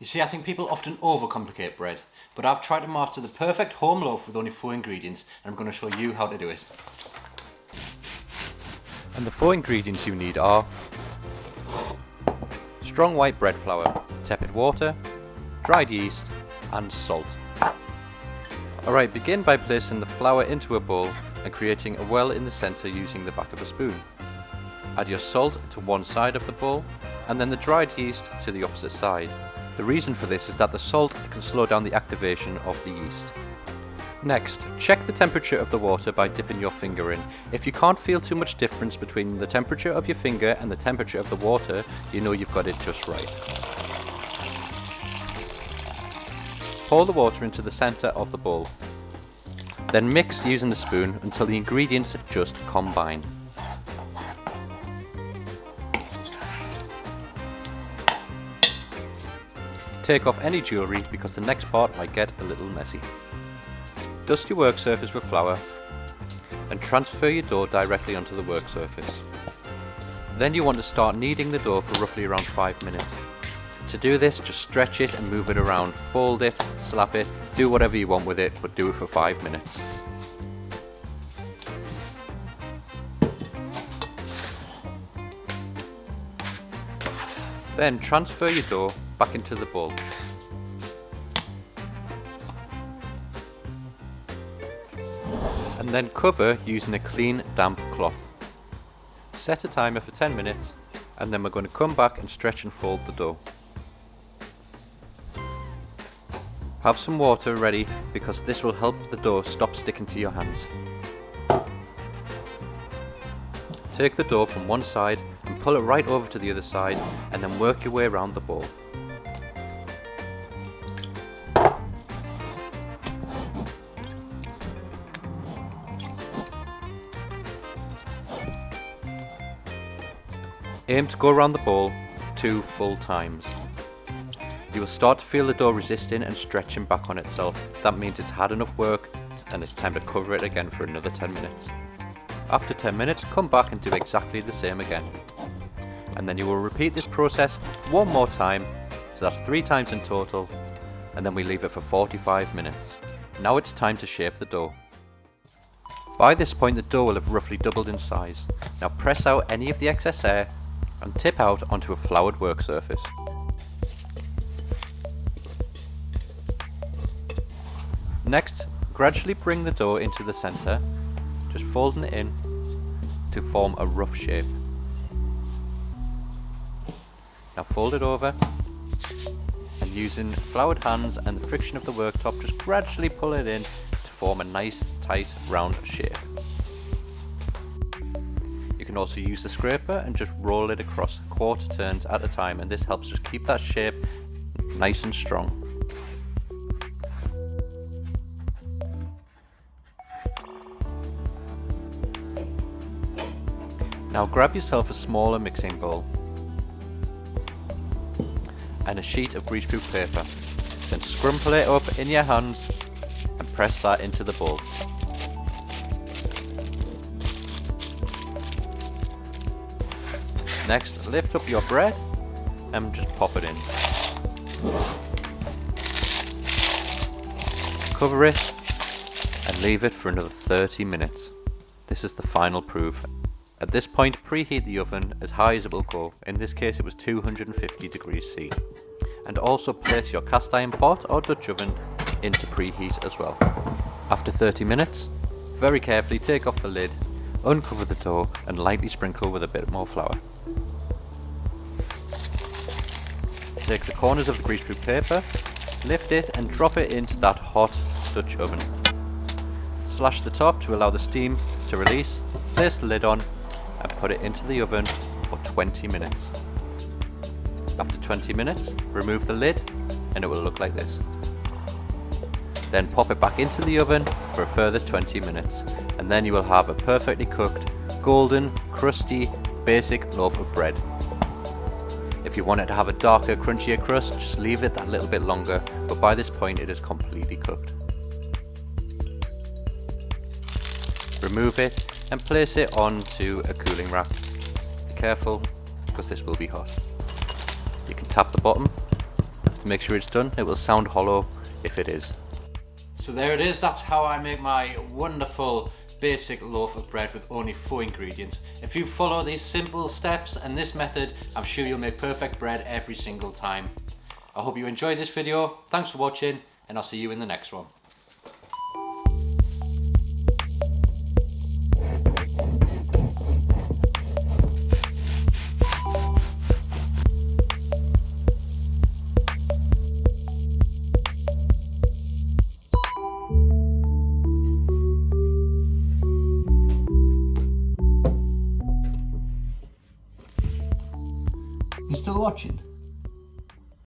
You see, I think people often overcomplicate bread, but I've tried to master the perfect home loaf with only 4 ingredients, and I'm going to show you how to do it. And the 4 ingredients you need are strong white bread flour, tepid water, dried yeast and salt. Alright, begin by placing the flour into a bowl and creating a well in the centre using the back of a spoon. Add your salt to one side of the bowl and then the dried yeast to the opposite side. The reason for this is that the salt can slow down the activation of the yeast. Next, check the temperature of the water by dipping your finger in. If you can't feel too much difference between the temperature of your finger and the temperature of the water, you know you've got it just right. Pour the water into the centre of the bowl. Then mix using the spoon until the ingredients just combine. Take off any jewellery because the next part might get a little messy. Dust your work surface with flour and transfer your dough directly onto the work surface. Then you want to start kneading the dough for roughly around 5 minutes. To do this, just stretch it and move it around, fold it, slap it, do whatever you want with it, but do it for 5 minutes. Then transfer your dough back into the bowl. And then cover using a clean, damp cloth. Set a timer for 10 minutes and then we're going to come back and stretch and fold the dough. Have some water ready because this will help the dough stop sticking to your hands. Take the dough from one side and pull it right over to the other side and then work your way around the bowl. Aim to go around the bowl 2 full times. You will start to feel the dough resisting and stretching back on itself. That means it's had enough work and it's time to cover it again for another 10 minutes. After 10 minutes, come back and do exactly the same again. And then you will repeat this process one more time, so that's 3 times in total, and then we leave it for 45 minutes. Now it's time to shape the dough. By this point the dough will have roughly doubled in size. Now press out any of the excess air and tip out onto a floured work surface. Next, gradually bring the dough into the centre, just folding it in to form a rough shape. Now fold it over and using floured hands and the friction of the worktop just gradually pull it in to form a nice tight round shape. You can also use the scraper and just roll it across quarter turns at a time, and this helps just keep that shape nice and strong. Now grab yourself a smaller mixing bowl and a sheet of greaseproof paper, then scrumple it up in your hands and press that into the bowl. Next, lift up your bread and just pop it in. Cover it and leave it for another 30 minutes. This is the final proof. At this point, preheat the oven as high as it will go. In this case it was 250 degrees C. And also place your cast iron pot or Dutch oven into preheat as well. After 30 minutes, very carefully take off the lid, uncover the dough and lightly sprinkle with a bit more flour. Take the corners of the greaseproof paper, lift it and drop it into that hot Dutch oven. Slash the top to allow the steam to release, place the lid on and put it into the oven for 20 minutes. After 20 minutes, remove the lid and it will look like this. Then pop it back into the oven for a further 20 minutes and then you will have a perfectly cooked, golden, crusty, basic loaf of bread. If you want it to have a darker, crunchier crust, just leave it that little bit longer, but by this point it is completely cooked. Remove it and place it onto a cooling rack. Be careful because this will be hot. You can tap the bottom to make sure it's done. It will sound hollow if it is. So there it is, that's how I make my wonderful basic loaf of bread with only 4 ingredients. If you follow these simple steps and this method, I'm sure you'll make perfect bread every single time. I hope you enjoyed this video, thanks for watching, and I'll see you in the next one. You still watching?